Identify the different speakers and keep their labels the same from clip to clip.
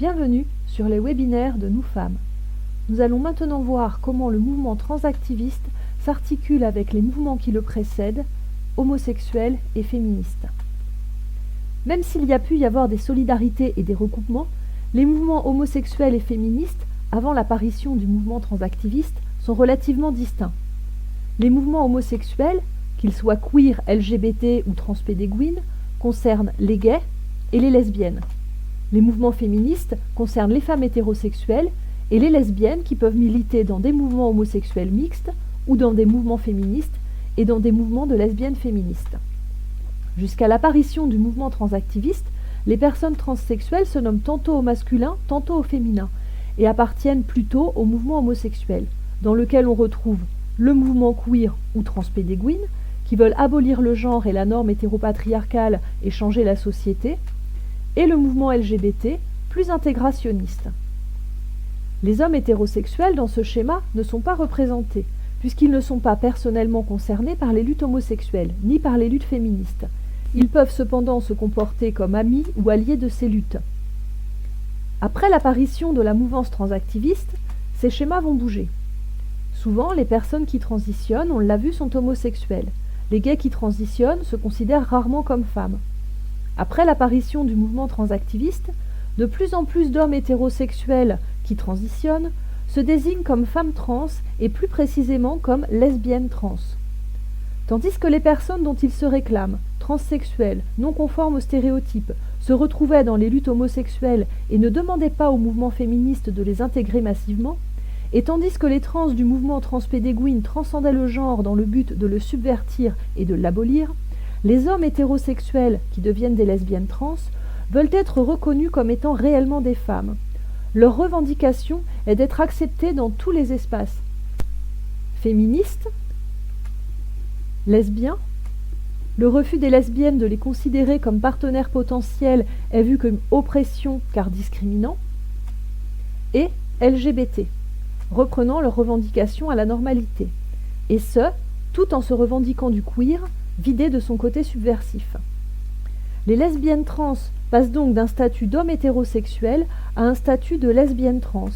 Speaker 1: Bienvenue sur les webinaires de Nous Femmes. Nous allons maintenant voir comment le mouvement transactiviste s'articule avec les mouvements qui le précèdent, homosexuels et féministes. Même s'il y a pu y avoir des solidarités et des recoupements, les mouvements homosexuels et féministes, avant l'apparition du mouvement transactiviste, sont relativement distincts. Les mouvements homosexuels, qu'ils soient queer, LGBT ou transpédéguines, concernent les gays et les lesbiennes. Les mouvements féministes concernent les femmes hétérosexuelles et les lesbiennes qui peuvent militer dans des mouvements homosexuels mixtes ou dans des mouvements féministes et dans des mouvements de lesbiennes féministes. Jusqu'à l'apparition du mouvement transactiviste, les personnes transsexuelles se nomment tantôt au masculin, tantôt au féminin et appartiennent plutôt au mouvement homosexuel, dans lequel on retrouve le mouvement queer ou transpédéguine, qui veulent abolir le genre et la norme hétéropatriarcale et changer la société, et le mouvement LGBT, plus intégrationniste. Les hommes hétérosexuels dans ce schéma ne sont pas représentés, puisqu'ils ne sont pas personnellement concernés par les luttes homosexuelles, ni par les luttes féministes. Ils peuvent cependant se comporter comme amis ou alliés de ces luttes. Après l'apparition de la mouvance transactiviste, ces schémas vont bouger. Souvent, les personnes qui transitionnent, on l'a vu, sont homosexuelles. Les gays qui transitionnent se considèrent rarement comme femmes. Après l'apparition du mouvement transactiviste, de plus en plus d'hommes hétérosexuels qui transitionnent se désignent comme femmes trans et plus précisément comme lesbiennes trans. Tandis que les personnes dont ils se réclament, transsexuelles, non conformes aux stéréotypes, se retrouvaient dans les luttes homosexuelles et ne demandaient pas au mouvement féministe de les intégrer massivement, et tandis que les trans du mouvement transpédéguine transcendaient le genre dans le but de le subvertir et de l'abolir, les hommes hétérosexuels, qui deviennent des lesbiennes trans, veulent être reconnus comme étant réellement des femmes. Leur revendication est d'être acceptées dans tous les espaces. Féministes, lesbiens, le refus des lesbiennes de les considérer comme partenaires potentiels est vu comme oppression car discriminant, et LGBT, reprenant leurs revendications à la normalité, et ce, tout en se revendiquant du queer, vidé de son côté subversif. Les lesbiennes trans passent donc d'un statut d'homme hétérosexuel à un statut de lesbienne trans,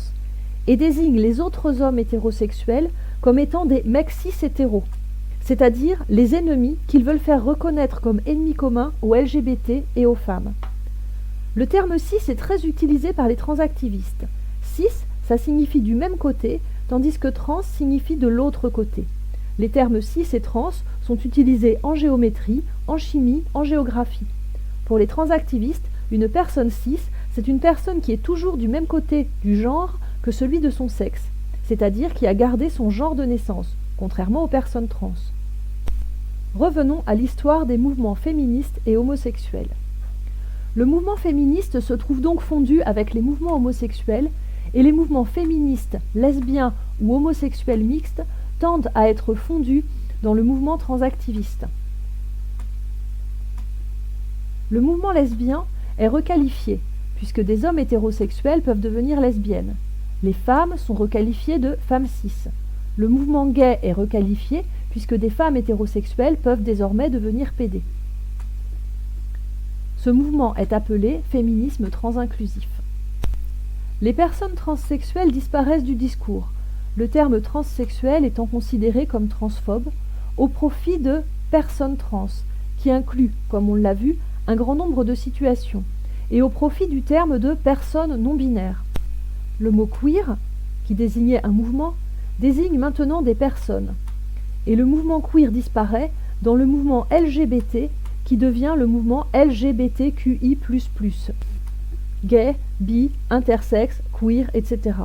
Speaker 1: et désignent les autres hommes hétérosexuels comme étant des mecs cis-hétéros, c'est-à-dire les ennemis qu'ils veulent faire reconnaître comme ennemis communs aux LGBT et aux femmes. Le terme cis est très utilisé par les transactivistes. Cis, ça signifie du même côté, tandis que trans signifie de l'autre côté. Les termes cis et trans sont utilisés en géométrie, en chimie, en géographie. Pour les transactivistes, une personne cis, c'est une personne qui est toujours du même côté du genre que celui de son sexe, c'est-à-dire qui a gardé son genre de naissance, contrairement aux personnes trans. Revenons à l'histoire des mouvements féministes et homosexuels. Le mouvement féministe se trouve donc fondu avec les mouvements homosexuels, et les mouvements féministes, lesbiens ou homosexuels mixtes tendent à être fondus dans le mouvement transactiviste. Le mouvement lesbien est requalifié, puisque des hommes hétérosexuels peuvent devenir lesbiennes. Les femmes sont requalifiées de femmes cis. Le mouvement gay est requalifié, puisque des femmes hétérosexuelles peuvent désormais devenir PD. Ce mouvement est appelé féminisme transinclusif. Les personnes transsexuelles disparaissent du discours, le terme transsexuel étant considéré comme transphobe, au profit de personnes trans, qui inclut, comme on l'a vu, un grand nombre de situations, et au profit du terme de personnes non binaires. Le mot queer, qui désignait un mouvement, désigne maintenant des personnes, et le mouvement queer disparaît dans le mouvement LGBT, qui devient le mouvement LGBTQI++, gay, bi, intersexe, queer, etc.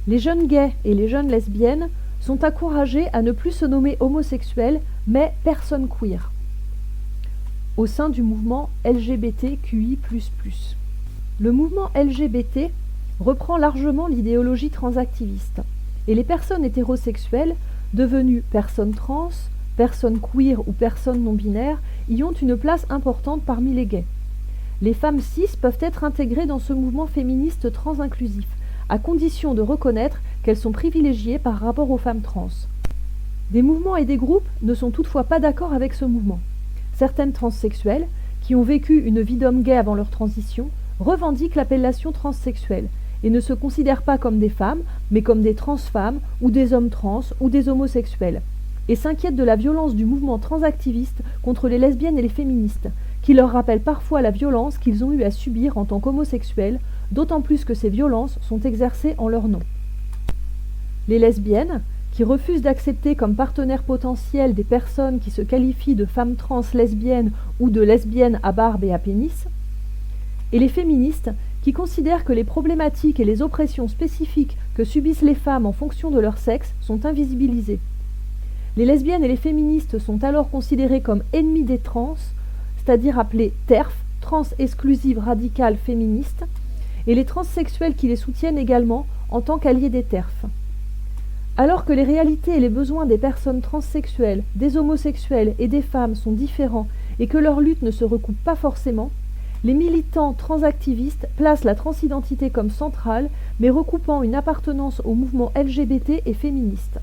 Speaker 1: Les jeunes gays et les jeunes lesbiennes sont encouragés à ne plus se nommer homosexuels, mais personnes queer, au sein du mouvement LGBTQI++. Le mouvement LGBT reprend largement l'idéologie transactiviste, et les personnes hétérosexuelles, devenues personnes trans, personnes queer ou personnes non-binaires, y ont une place importante parmi les gays. Les femmes cis peuvent être intégrées dans ce mouvement féministe transinclusif, à condition de reconnaître qu'elles sont privilégiées par rapport aux femmes trans. Des mouvements et des groupes ne sont toutefois pas d'accord avec ce mouvement. Certaines transsexuelles, qui ont vécu une vie d'homme gay avant leur transition, revendiquent l'appellation transsexuelle et ne se considèrent pas comme des femmes, mais comme des transfemmes ou des hommes trans ou des homosexuels, et s'inquiètent de la violence du mouvement transactiviste contre les lesbiennes et les féministes, qui leur rappelle parfois la violence qu'ils ont eu à subir en tant qu'homosexuels, d'autant plus que ces violences sont exercées en leur nom. Les lesbiennes, qui refusent d'accepter comme partenaires potentiels des personnes qui se qualifient de femmes trans lesbiennes ou de lesbiennes à barbe et à pénis, et les féministes, qui considèrent que les problématiques et les oppressions spécifiques que subissent les femmes en fonction de leur sexe sont invisibilisées. Les lesbiennes et les féministes sont alors considérées comme ennemies des trans, c'est-à-dire appelées TERF, trans exclusives radicales féministes, et les transsexuels qui les soutiennent également en tant qu'alliés des TERF. Alors que les réalités et les besoins des personnes transsexuelles, des homosexuels et des femmes sont différents et que leurs luttes ne se recoupent pas forcément, les militants transactivistes placent la transidentité comme centrale, mais recoupant une appartenance au mouvement LGBT et féministe.